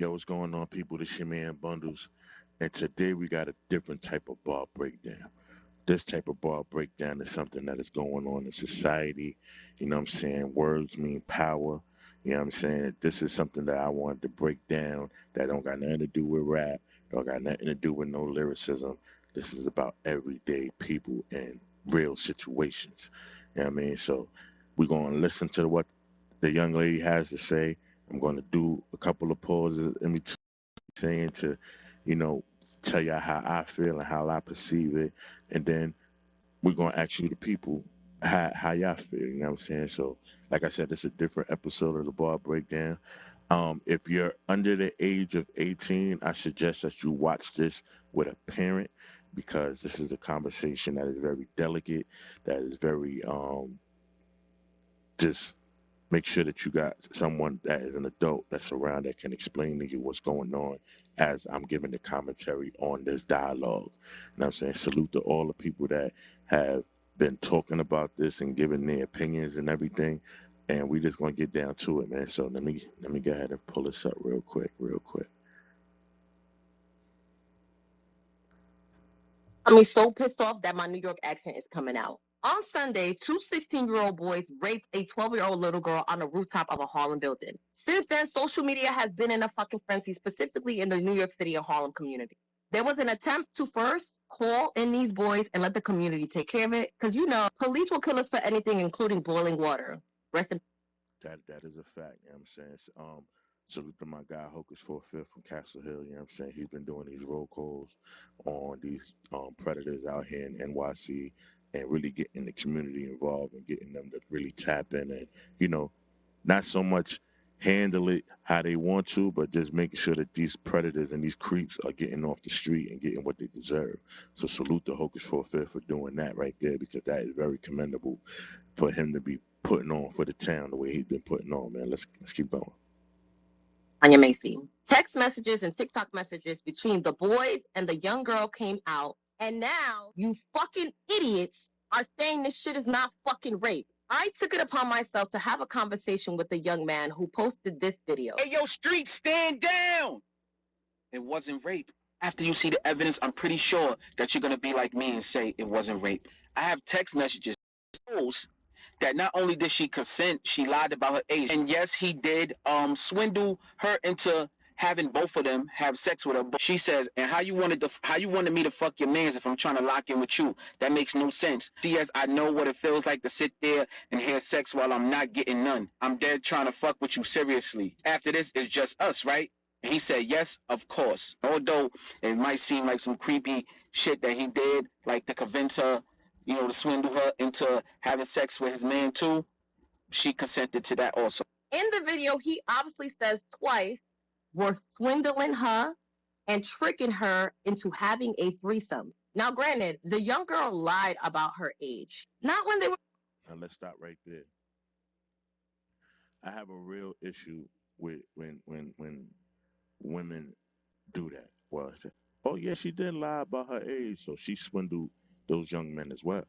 Yo, what's going on, people? This your man Bundles, and today we got a different type of bar breakdown. This type of bar breakdown is something that is going on in society. You know what I'm saying? Words mean power. You know what I'm saying? This is something that I wanted to break down that don't got nothing to do with rap, don't got nothing to do with no lyricism. This is about everyday people and real situations. You know what I mean? So we're going to listen to what the young lady has to say. I'm going to do a couple of pauses in between saying to, you know, tell y'all how I feel and how I perceive it. And then we're gonna ask you the people how y'all feel, you know what I'm saying? So like I said, it's a different episode of the bar breakdown. If you're under the age of 18, I suggest that you watch this with a parent because this is a conversation that is very delicate, that is very just make sure that you got someone that is an adult that's around that can explain to you what's going on as I'm giving the commentary on this dialogue. And I'm saying salute to all the people that have been talking about this and giving their opinions and everything. And we just gonna get down to it, man. So let me go ahead and pull this up real quick, real quick. Got me so pissed off that my New York accent is coming out. On Sunday, two 16-year-old boys raped a 12-year-old little girl on the rooftop of a Harlem building. Since then, social media has been in a fucking frenzy, specifically in the New York City and Harlem community. There was an attempt to first call in these boys and let the community take care of it, because police will kill us for anything, including boiling water. Rest in That is a fact, you know what I'm saying? Salute to my guy Hocus for Fifth from Castle Hill, you know what I'm saying? He's been doing these roll calls on these predators out here in NYC and really getting the community involved and getting them to really tap in and, you know, not so much handle it how they want to, but just making sure that these predators and these creeps are getting off the street and getting what they deserve. So salute to Hocus for Fifth for doing that right there because that is very commendable for him to be putting on for the town the way he's been putting on, man. Let's keep going. Anya Macy. Text messages and TikTok messages between the boys and the young girl came out, and now you fucking idiots are saying this shit is not fucking rape. I took it upon myself to have a conversation with the young man who posted this video. Hey, yo, street, stand down. It wasn't rape. After you see the evidence, I'm pretty sure that you're going to be like me and say it wasn't rape. I have text messages that not only did she consent, she lied about her age. And yes, he did swindle her into having both of them have sex with her. But she says, and how you wanted me to fuck your mans if I'm trying to lock in with you? That makes no sense. She says, I know what it feels like to sit there and have sex while I'm not getting none. I'm dead trying to fuck with you seriously. After this, it's just us, right? And he said, yes, of course. Although it might seem like some creepy shit that he did, like to convince her, to swindle her into having sex with his man too, she consented to that also. In the video, he obviously says twice we're swindling her and tricking her into having a threesome. Now, granted, the young girl lied about her age. Not when they were. Now let's stop right there. I have a real issue with when women do that. Well, I said, oh yeah, she did lie about her age, so she swindled those young men as well.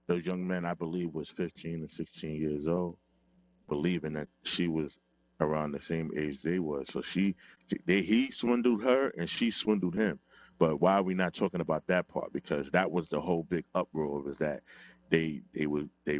Those young men, I believe, was 15 and 16 years old, believing that she was around the same age they was. So he swindled her and she swindled him. But why are we not talking about that part? Because that was the whole big uproar was that they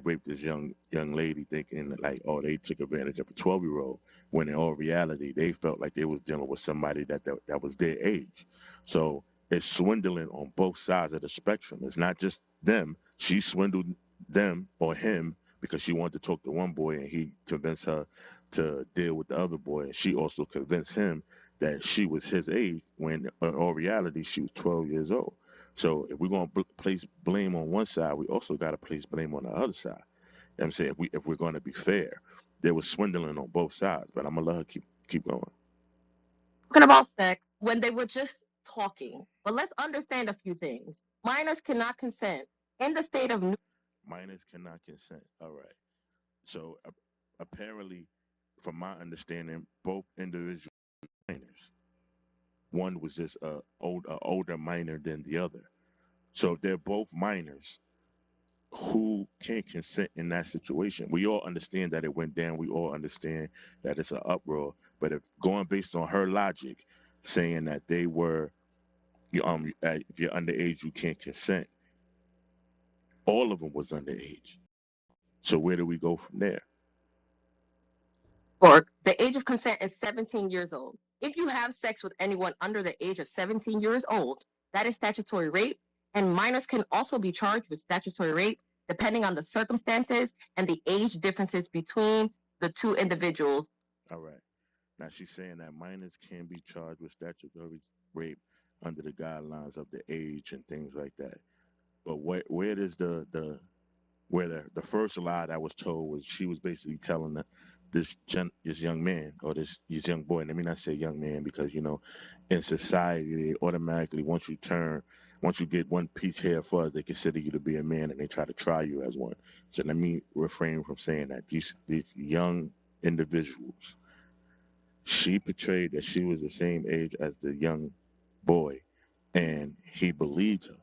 raped this young lady thinking that like, oh, they took advantage of a 12-year-old, when in all reality they felt like they was dealing with somebody that was their age. So it's swindling on both sides of the spectrum. It's not just them. She swindled them or him because she wanted to talk to one boy and he convinced her to deal with the other boy. And she also convinced him that she was his age when in all reality she was 12 years old. So if we're going to place blame on one side, we also got to place blame on the other side. You know what I'm saying if we're going to be fair, there was swindling on both sides, but I'm going to let her keep going. Talking about sex when they were just talking. But let's understand a few things. Minors cannot consent. In the state of New Minors cannot consent. All right. So apparently, from my understanding, both individual minors. One was just a older minor than the other. So if they're both minors, who can't consent in that situation? We all understand that it went down. We all understand that it's an uproar. But if going based on her logic, saying that they were, if you're underage, you can't consent. All of them was underage. So where do we go from there? Or the age of consent is 17 years old. If you have sex with anyone under the age of 17 years old, that is statutory rape, and minors can also be charged with statutory rape depending on the circumstances and the age differences between the two individuals. All right. Now she's saying that minors can be charged with statutory rape under the guidelines of the age and things like that. But where does the first lie that was told was she was basically telling this young man or this young boy. Let me not say young man because in society they automatically once you get one piece hair fuzz they consider you to be a man and they try to try you as one. So let me refrain from saying that these young individuals, she portrayed that she was the same age as the young boy, and he believed her.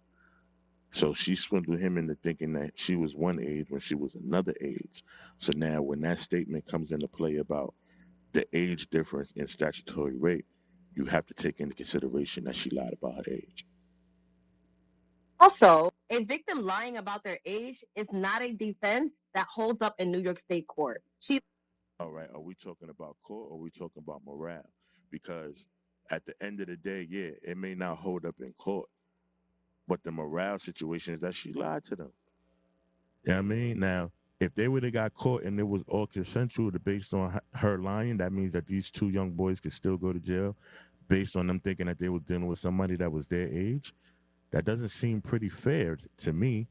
So she swindled him into thinking that she was one age when she was another age. So now, when that statement comes into play about the age difference in statutory rape, you have to take into consideration that she lied about her age. Also, a victim lying about their age is not a defense that holds up in New York State court. All right, are we talking about court or are we talking about morale? Because at the end of the day, yeah, it may not hold up in court, but the morale situation is that she lied to them. You know what I mean? Now, if they would have got caught and it was all consensual based on her lying, that means that these two young boys could still go to jail based on them thinking that they were dealing with somebody that was their age. That doesn't seem pretty fair to me.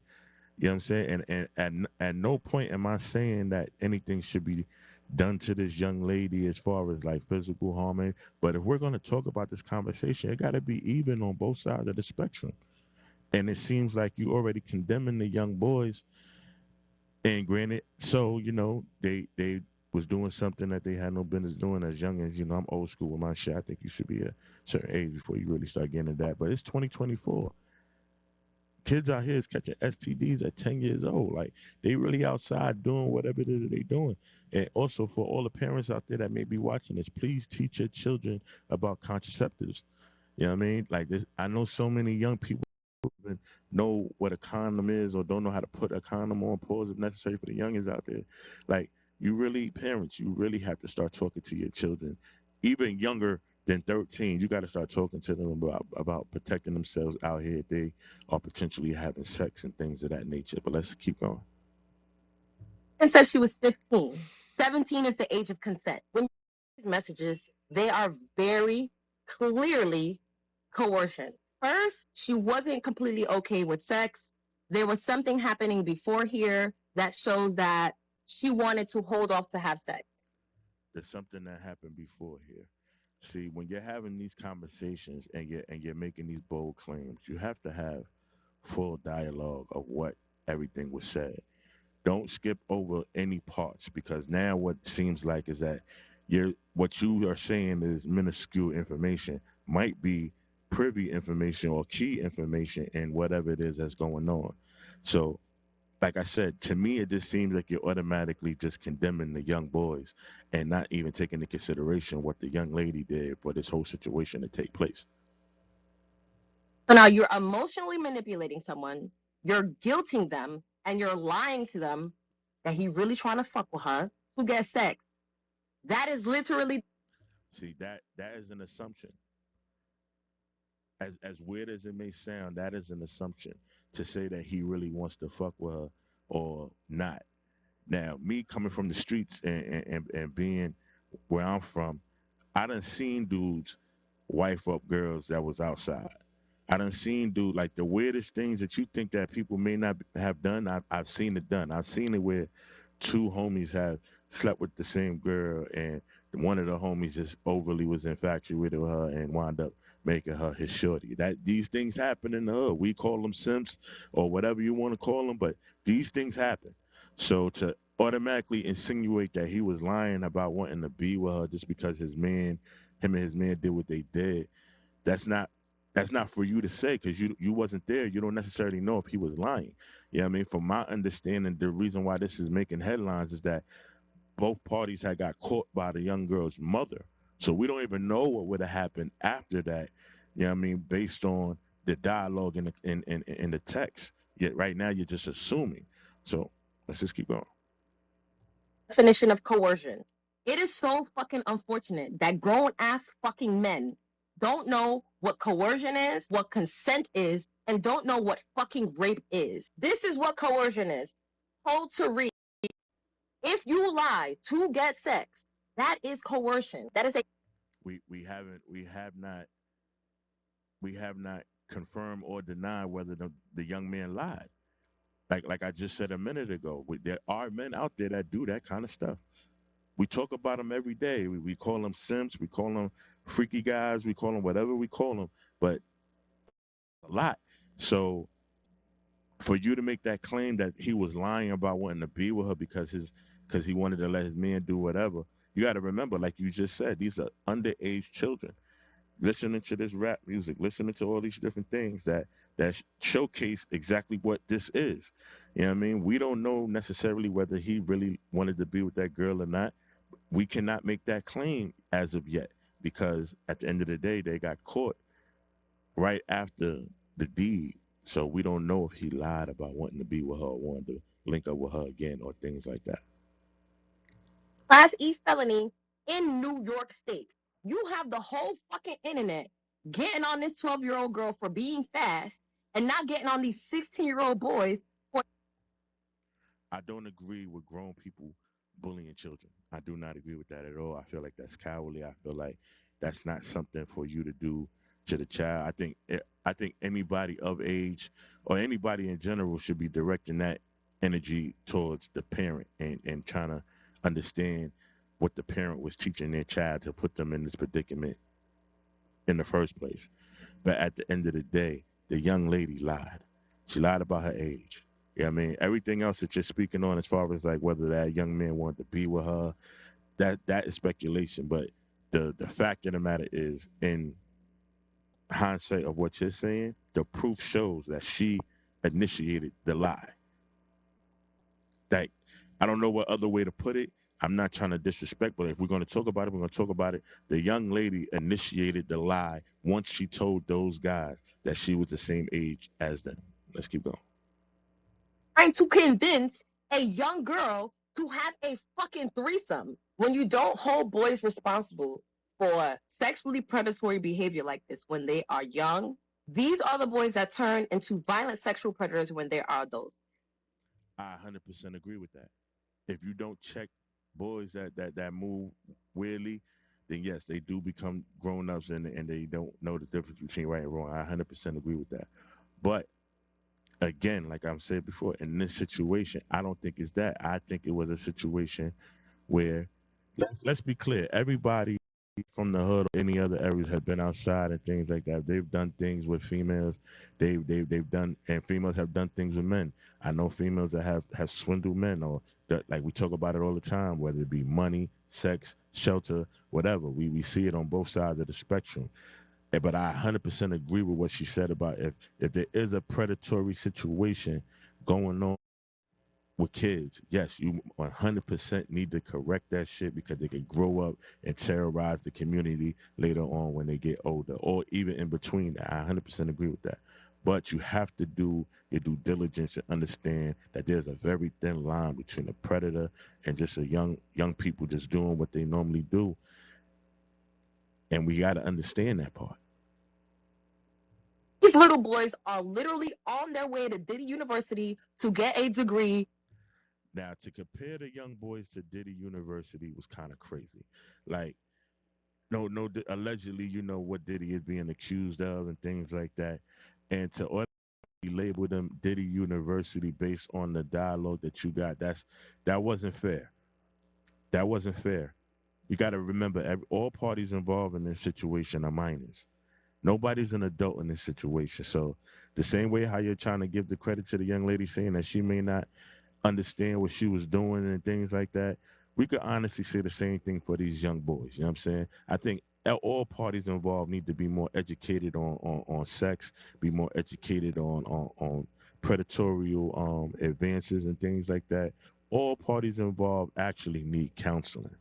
You know what I'm saying? And at no point am I saying that anything should be done to this young lady as far as like physical harm. But if we're going to talk about this conversation, it got to be even on both sides of the spectrum. And it seems like you already condemning the young boys. And granted, so they was doing something that they had no business doing as young as I'm old school with my shit. I think you should be a certain age before you really start getting into that. But it's 2024. Kids out here is catching STDs at 10 years old. Like they really outside doing whatever it is that they doing. And also for all the parents out there that may be watching this, please teach your children about contraceptives. You know what I mean? Like this, I know so many young people even know what a condom is or don't know how to put a condom on pause if necessary for the youngins out there. Like you really, parents, you really have to start talking to your children, even younger than 13. You got to start talking to them about protecting themselves out here if they are potentially having sex and things of that nature. But let's keep going. And said she was 15. 17 is the age of consent. When these messages, they are very clearly coercion. First, she wasn't completely okay with sex. There was something happening before here that shows that she wanted to hold off to have sex. There's something that happened before here. See, when you're having these conversations and you're making these bold claims, you have to have full dialogue of what everything was said. Don't skip over any parts because now what seems like is that what you are saying is minuscule information might be privy information or key information in whatever it is that's going on. So like I said, to me it just seems like you're automatically just condemning the young boys and not even taking into consideration what the young lady did for this whole situation to take place. So now you're emotionally manipulating someone, you're guilting them, and you're lying to them that he really trying to fuck with her to get sex. That is literally. See, that is an assumption. As weird as it may sound, that is an assumption to say that he really wants to fuck with her or not. Now, me coming from the streets and being where I'm from, I done seen dudes wife up girls that was outside. I done seen dude like the weirdest things that you think that people may not have done. I've seen it done. I've seen it where two homies have slept with the same girl, and one of the homies just overly was infatuated with her and wound up making her his shorty. That these things happen in the hood. We call them simps or whatever you want to call them, but these things happen. So to automatically insinuate that he was lying about wanting to be with her just because him and his man did what they did, that's not. That's not for you to say because you wasn't there. You don't necessarily know if he was lying. You know what I mean? From my understanding, the reason why this is making headlines is that both parties had got caught by the young girl's mother. So we don't even know what would have happened after that. You know what I mean? Based on the dialogue in the text. Yet right now you're just assuming. So let's just keep going. Definition of coercion. It is so fucking unfortunate that grown ass fucking men don't know what coercion is, what consent is, and don't know what fucking rape is. This is what coercion is. Told to read. If you lie to get sex, that is coercion. That is a We have not confirmed or denied whether the young man lied. Like I just said a minute ago, there are men out there that do that kind of stuff. We talk about them every day. We call them simps, we call them freaky guys, we call them whatever we call them, but a lot. So for you to make that claim that he was lying about wanting to be with her because he wanted to let his man do whatever, you got to remember, like you just said, these are underage children listening to this rap music, listening to all these different things that showcase exactly what this is. You know what I mean? We don't know necessarily whether he really wanted to be with that girl or not. We cannot make that claim as of yet because at the end of the day, they got caught right after the deed. So we don't know if he lied about wanting to be with her or wanted to link up with her again or things like that. Class E felony in New York State. You have the whole fucking internet getting on this 12-year-old girl for being fast and not getting on these 16-year-old boys for I don't agree with grown people bullying children. I do not agree with that at all. I feel like that's cowardly. I feel like that's not something for you to do to the child. I think anybody of age or anybody in general should be directing that energy towards the parent and trying to understand what the parent was teaching their child to put them in this predicament in the first place. But at the end of the day, the young lady lied. She lied about her age. Yeah, I mean, everything else that you're speaking on, as far as like whether that young man wanted to be with her, that is speculation. But the fact of the matter is, in hindsight of what you're saying, the proof shows that she initiated the lie. Like, I don't know what other way to put it. I'm not trying to disrespect, but if we're going to talk about it, we're going to talk about it. The young lady initiated the lie once she told those guys that she was the same age as them. Let's keep going. trying to convince a young girl to have a fucking threesome when you don't hold boys responsible for sexually predatory behavior like this when they are young. These are the boys that turn into violent sexual predators when they are adults. I 100% agree with that. If you don't check boys that move weirdly, then yes, they do become grown ups and they don't know the difference between right and wrong. I 100% agree with that. But again, like I've said before, in this situation, I don't think it's that. I think it was a situation where, let's be clear, everybody from the hood or any other areas have been outside and things like that. They've done things with females. They've done, and females have done things with men. I know females that have swindled men or that, like we talk about it all the time, whether it be money, sex, shelter, whatever. We see it on both sides of the spectrum. But I 100% agree with what she said about if there is a predatory situation going on with kids, yes, you 100% need to correct that shit because they could grow up and terrorize the community later on when they get older or even in between that. I 100% agree with that. But you have to do your due diligence and understand that there's a very thin line between a predator and just a young people just doing what they normally do. And we got to understand that part. These little boys are literally on their way to Diddy University to get a degree. Now, to compare the young boys to Diddy University was kind of crazy. Like, no, no, allegedly, you know what Diddy is being accused of and things like that. And to label them Diddy University based on the dialogue that you got, that wasn't fair. That wasn't fair. You got to remember, all parties involved in this situation are minors. Nobody's an adult in this situation. So, the same way how you're trying to give the credit to the young lady saying that she may not understand what she was doing and things like that, we could honestly say the same thing for these young boys. You know what I'm saying? I think all parties involved need to be more educated on sex, be more educated on predatory advances and things like that. All parties involved actually need counseling.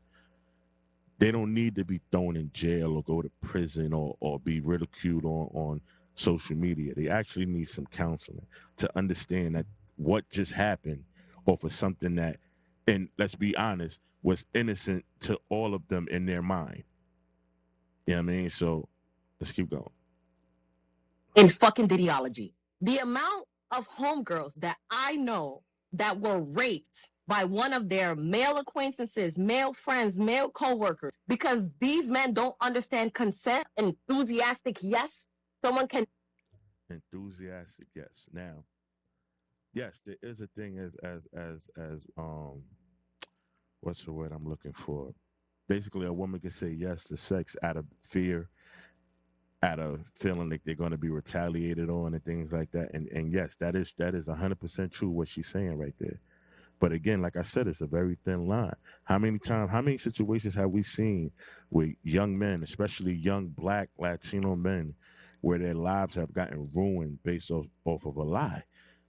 They don't need to be thrown in jail or go to prison or be ridiculed on social media. They actually need some counseling to understand that what just happened or for something that, and let's be honest, was innocent to all of them in their mind. You know what I mean? So let's keep going. In fucking ideology. The amount of homegirls that I know that were raped by one of their male acquaintances, male friends, male coworkers, because these men don't understand consent, enthusiastic yes, someone can. Enthusiastic, yes. Now, yes, there is a thing as what's the word I'm looking for? Basically, a woman can say yes to sex out of fear, out of feeling like they're going to be retaliated on and things like that. And yes, that is 100% true what she's saying right there. But again, like I said, it's a very thin line. How many situations have we seen with young men, especially young black Latino men, where their lives have gotten ruined based off of a lie,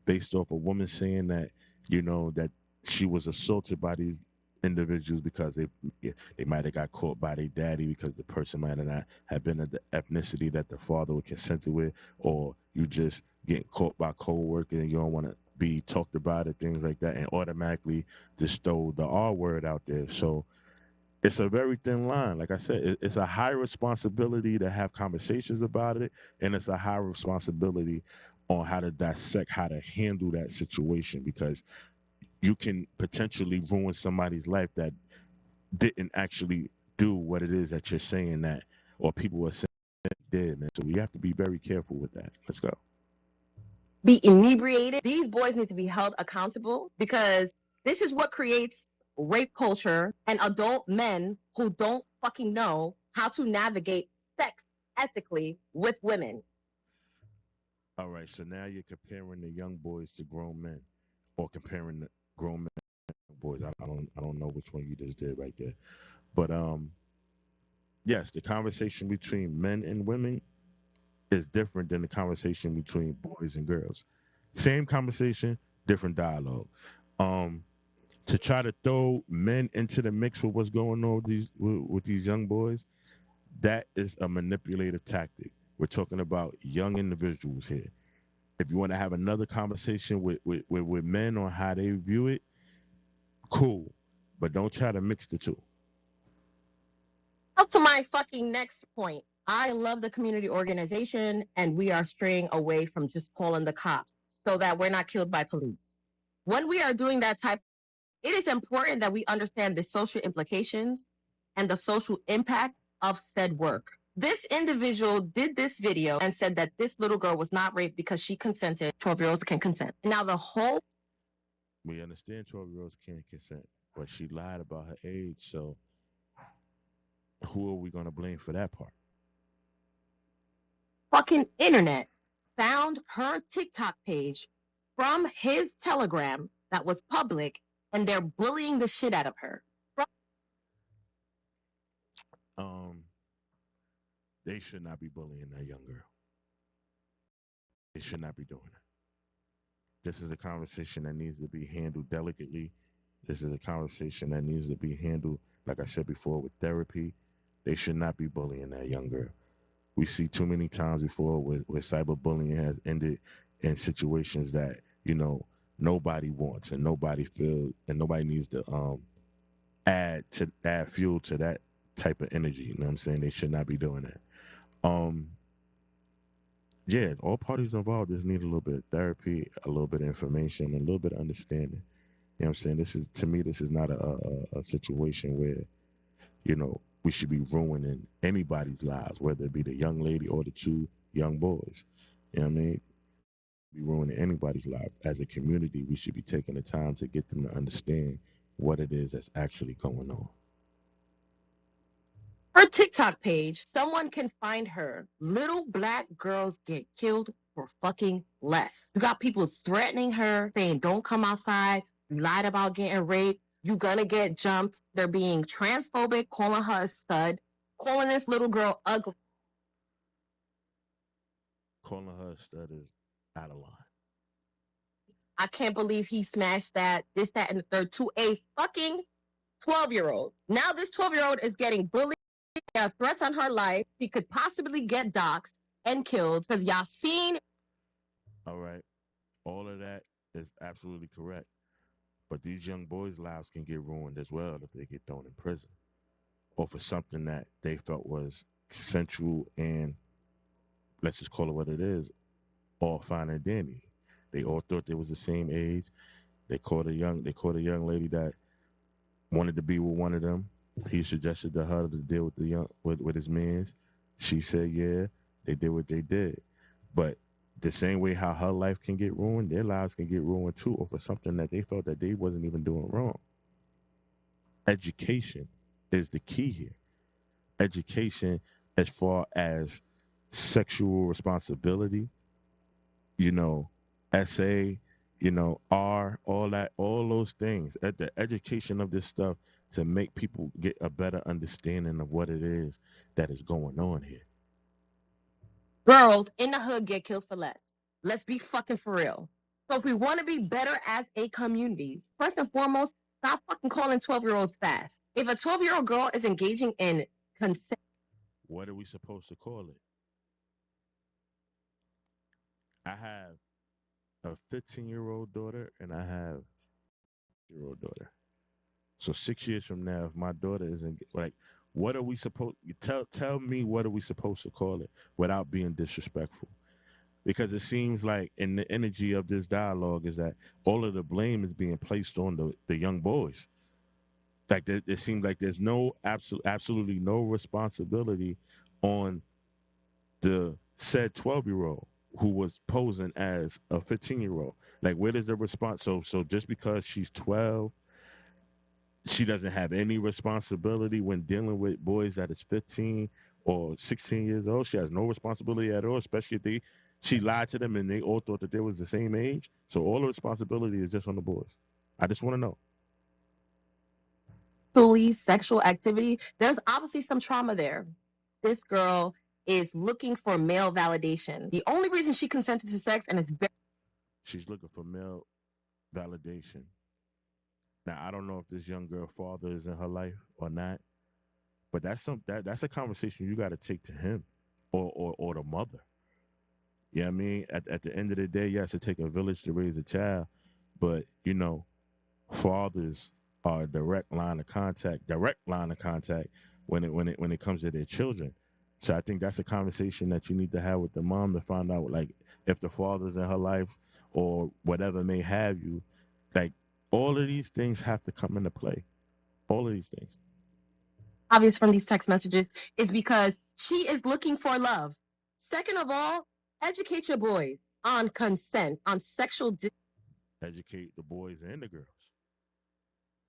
based off a woman saying that, that she was assaulted by these individuals because they might have got caught by their daddy because the person might have not have been of the ethnicity that the father would consented with, or you just getting caught by co-worker and you don't want to be talked about it, things like that, and automatically just throw the R word out there. So it's a very thin line. Like I said, it's a high responsibility to have conversations about it, and it's a high responsibility on how to dissect, how to handle that situation, because you can potentially ruin somebody's life that didn't actually do what it is that you're saying that, or people are saying they did, man. So we have to be very careful with that. Let's go. Be inebriated. These boys need to be held accountable because this is what creates rape culture and adult men who don't fucking know how to navigate sex ethically with women. All right, so now you're comparing the young boys to grown men, or comparing the grown men to boys. I don't know which one you just did right there, but yes, the conversation between men and women is different than the conversation between boys and girls. Same conversation, different dialogue. Um, to try to throw men into the mix with what's going on with these young boys, that is a manipulative tactic. We're talking about young individuals here. If you want to have another conversation with men on how they view it, cool. But don't try to mix the two. Up to my fucking next point. I love the community organization and we are straying away from just calling the cops so that we're not killed by police. When we are doing that type, it is important that we understand the social implications and the social impact of said work. This individual did this video and said that this little girl was not raped because she consented. 12-year-olds can consent. Now the whole We understand 12-year-olds can't consent, but she lied about her age. So who are we going to blame for that part? fucking internet found her TikTok page from his Telegram that was public, and they're bullying the shit out of her. Um, they should not be bullying that young girl. They should not be doing that. This is a conversation that needs to be handled delicately. This is a conversation that needs to be handled, like I said before, with therapy. They should not be bullying that young girl. We see too many times before where cyberbullying has ended in situations that, nobody wants and nobody feels and nobody needs to add fuel to that type of energy. You know what I'm saying? They should not be doing that. Um yeah, all parties involved just need a little bit of therapy, a little bit of information, and a little bit of understanding. You know what I'm saying? This is, to me, this is not a situation where, we should be ruining anybody's lives, whether it be the young lady or the two young boys. You know what I mean? Be ruining anybody's life. As a community, we should be taking the time to get them to understand what it is that's actually going on. Her TikTok page, someone can find her. Little black girls get killed for fucking less. You got people threatening her, saying, don't come outside. You lied about getting raped. You're gonna get jumped. They're being transphobic, calling her a stud, calling this little girl ugly. Calling her a stud is out of line. I can't believe he smashed that, this, that, and the third to a fucking 12-year-old. Now this 12-year-old is getting bullied. There are threats on her life. She could possibly get doxxed and killed because y'all seen. All right. All of that is absolutely correct. But these young boys' lives can get ruined as well if they get thrown in prison or for something that they felt was consensual and, let's just call it what it is, all fine and dandy. They all thought they was the same age. They caught a young lady that wanted to be with one of them. He suggested to her to deal with with his mans. She said yeah. They did what they did. But the same way how her life can get ruined, their lives can get ruined too over something that they felt that they wasn't even doing wrong. Education is the key here. Education as far as sexual responsibility, you know, SA, R, all that, all those things. At the education of this stuff to make people get a better understanding of what it is that is going on here. Girls in the hood get killed for less. Let's be fucking for real. So if we want to be better as a community, first and foremost, stop fucking calling 12-year-olds fast. If a 12-year-old girl is engaging in consent, What are we supposed to call it? I have a 15-year-old daughter and I have a year old daughter. So 6 years from now, if my daughter isn't like, what are we supposed? Tell me what are we supposed to call it without being disrespectful? Because it seems like in the energy of this dialogue is that all of the blame is being placed on the young boys. Like it seems like there's no absolutely no responsibility on the said 12-year-old who was posing as a 15-year-old. Like where does the response? So just because she's 12, she doesn't have any responsibility when dealing with boys that is 15 or 16 years old. She has no responsibility at all, especially if she lied to them and they all thought that they was the same age. So all the responsibility is just on the boys. I just want to know. sexual activity, there's obviously some trauma there. This girl is looking for male validation. The only reason she consented to sex and is very. She's looking for male validation. Now I don't know if this young girl father is in her life or not, but that's a conversation you got to take to him or the mother. Yeah, I mean, at the end of the day, yes, it take a village to raise a child, but fathers are a direct line of contact when it comes to their children. So I think that's a conversation that you need to have with the mom to find out like if the father's in her life or whatever may have you, like all of these things have to come into play. All of these things. Obvious from these text messages is because she is looking for love. Second of all, educate your boys on consent, on sexual. Educate the boys and the girls.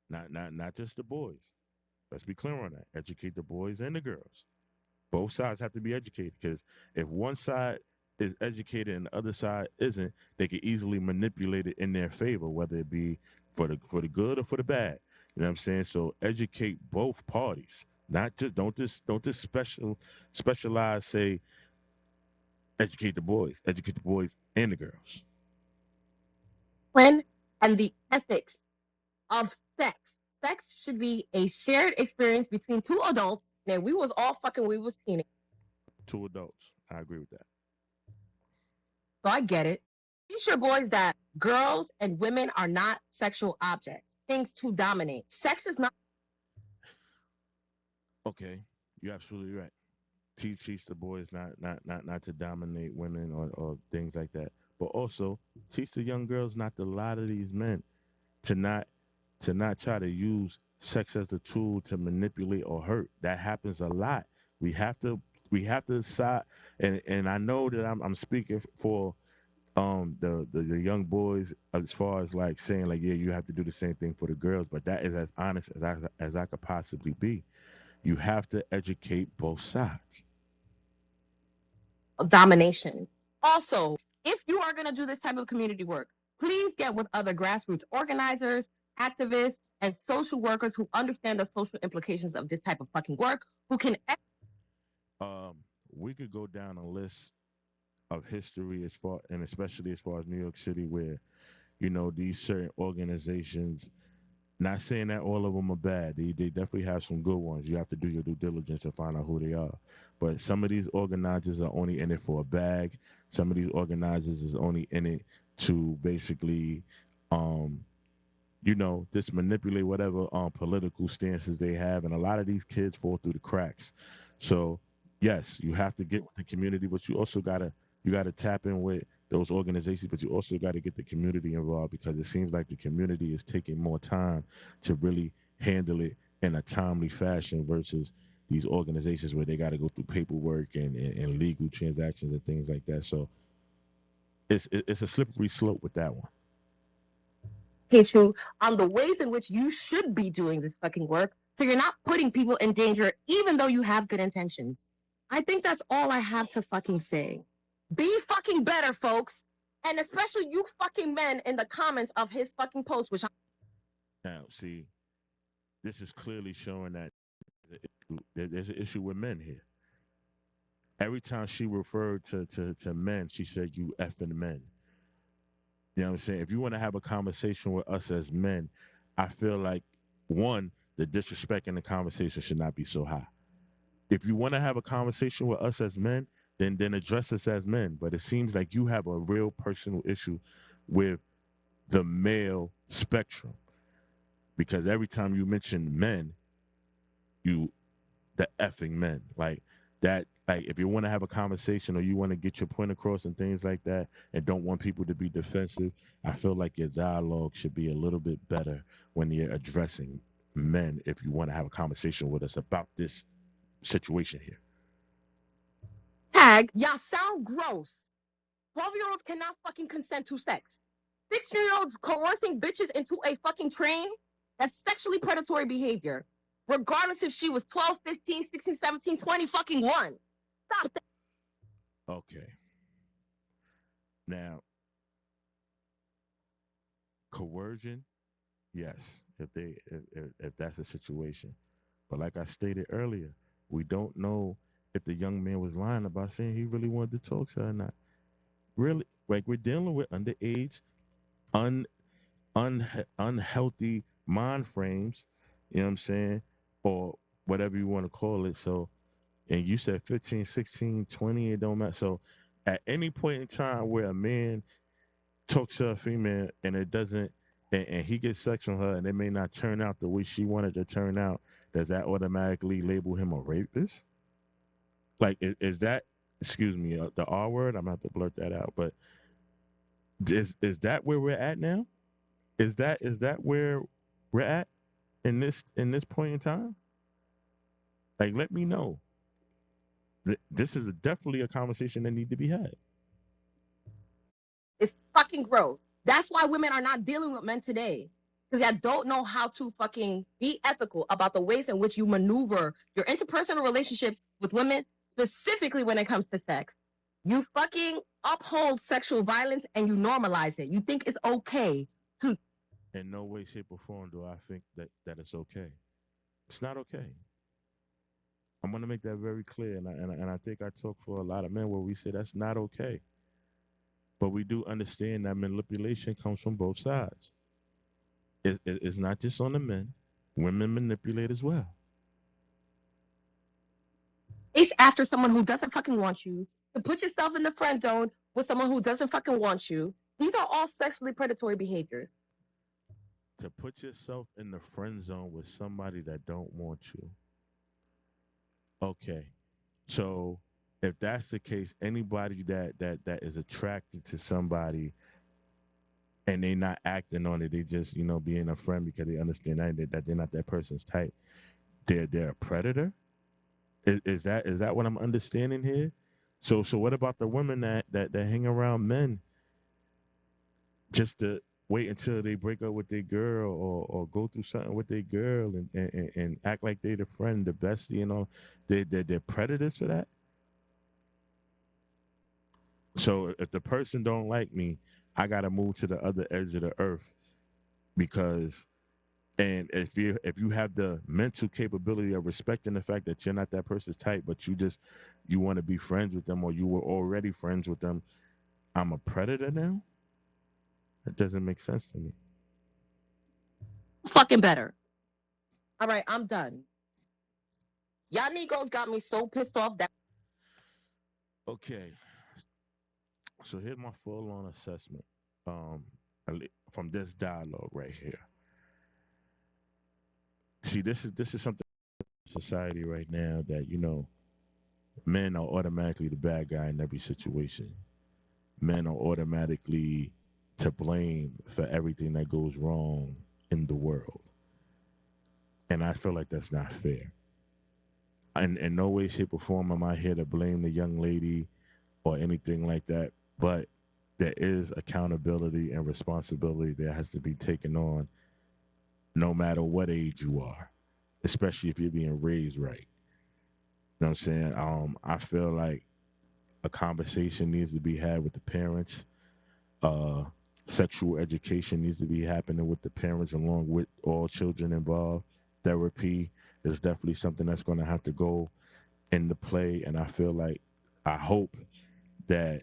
Not just the boys. Let's be clear on that. Educate the boys and the girls. Both sides have to be educated because if one side is educated and the other side isn't, they can easily manipulate it in their favor, whether it be for the good or for the bad. You know what I'm saying? So educate both parties. Not just don't just specialize. Say educate the boys and the girls. Discipline and the ethics of sex. Sex should be a shared experience between two adults. Now we was all fucking, we was teenagers, Two adults. I agree with that. so I get it. Teach your boys that girls and women are not sexual objects, things to dominate. Sex is not. Okay, you're absolutely right. Teach the boys not to dominate women or things like that. But also teach the young girls not to lie to these men, to not try to use sex as a tool to manipulate or hurt. That happens a lot. We have to side and I know that I'm speaking for the young boys as far as like saying like yeah you have to do the same thing for the girls, but that is as honest as I could possibly be. You have to educate both sides. Domination. Also, if you are going to do this type of community work, please get with other grassroots organizers, activists, and social workers who understand the social implications of this type of fucking work, who can Um, we could go down a list of history as far and especially as far as New York City, where these certain organizations. Not saying that all of them are bad. They definitely have some good ones. You have to do your due diligence to find out who they are. But some of these organizers are only in it for a bag. Some of these organizers is only in it to basically um, just manipulate whatever political stances they have, and a lot of these kids fall through the cracks. So yes, you have to get with the community, but you gotta tap in with those organizations, but you also got to get the community involved because it seems like the community is taking more time to really handle it in a timely fashion versus these organizations where they got to go through paperwork and legal transactions and things like that. So it's a slippery slope with that one. Educate you on the ways in which you should be doing this fucking work so you're not putting people in danger even though you have good intentions. I think that's all I have to fucking say. Be fucking better, folks. And especially you fucking men in the comments of his fucking post, which Now, see, this is clearly showing that there's an issue with men here. Every time she referred to men, she said, "You effing men." You know what I'm saying? If you want to have a conversation with us as men, I feel like, one, the disrespect in the conversation should not be so high. If you want to have a conversation with us as men, then address us as men. But it seems like you have a real personal issue with the male spectrum because every time you mention men, you the effing men. Like that, like if you want to have a conversation or you want to get your point across and things like that and don't want people to be defensive, I feel like your dialogue should be a little bit better when you're addressing men if you want to have a conversation with us about this situation here. tag, y'all sound gross. 12-year-olds cannot fucking consent to sex. 16-year-olds coercing bitches into a fucking train? That's sexually predatory behavior. Regardless if she was 12, 15, 16, 17, 20, fucking one. Stop that. Okay. Now, coercion, yes, if that's the situation. But like I stated earlier, we don't know if the young man was lying about saying he really wanted to talk to her or not. Really, like we're dealing with underage, un, unhealthy mind frames, you know what I'm saying? Or whatever you want to call it. So, and you said 15, 16, 20, it don't matter. So, at any point in time where a man talks to a female and it doesn't, and he gets sex from her and it may not turn out the way she wanted to turn out, does that automatically label him a rapist? Like, is that, excuse me, the R word? I'm going to have to blurt that out. But is that where we're at now? Is that where we're at in this point in time? Like, let me know. This is definitely a conversation that need to be had. It's fucking gross. That's why women are not dealing with men today. Because I don't know how to fucking be ethical about the ways in which you maneuver your interpersonal relationships with women, specifically when it comes to sex. You fucking uphold sexual violence and you normalize it. You think it's okay to. In no way, shape, or form do I think that it's okay. It's not okay. I'm going to make that very clear. And I think I talk for a lot of men where we say that's not okay. But we do understand that manipulation comes from both sides. It's not just on the men, women manipulate as well. Chase after someone who doesn't fucking want you, to put yourself in the friend zone with someone who doesn't fucking want you. These are all sexually predatory behaviors. To put yourself in the friend zone with somebody that don't want you. Okay. So if that's the case, anybody that is attracted to somebody and they not acting on it, they just being a friend because they understand that they're not that person's type. They're a predator. Is that what I'm understanding here? So what about the women that hang around men just to wait until they break up with their girl or go through something with their girl and act like they the friend, the bestie, they're predators for that. So if the person don't like me, I gotta move to the other edge of the earth because And if you have the mental capability of respecting the fact that you're not that person's type, but you want to be friends with them, or you were already friends with them, I'm a predator now. That doesn't make sense to me. Fucking better. All right, I'm done. Y'all Negros got me so pissed off that Okay, so here's my full-on assessment from this dialogue right here. See, this is something in society right now that men are automatically the bad guy in every situation. Men are automatically to blame for everything that goes wrong in the world. And I feel like that's not fair. In no way, shape, or form am I here to blame the young lady or anything like that. But there is accountability and responsibility that has to be taken on no matter what age you are, especially if you're being raised right. You know what I'm saying? I feel like a conversation needs to be had with the parents. Uh, Sexual education needs to be happening with the parents along with all children involved. Therapy is definitely something that's going to have to go into play. And I feel like, I hope that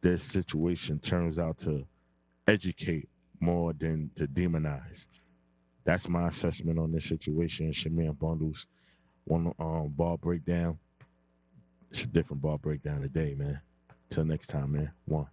this situation turns out to educate more than to demonize. That's my assessment on this situation. Shamir Bundles, one ball breakdown. It's a different ball breakdown today, man. Till next time, man. One.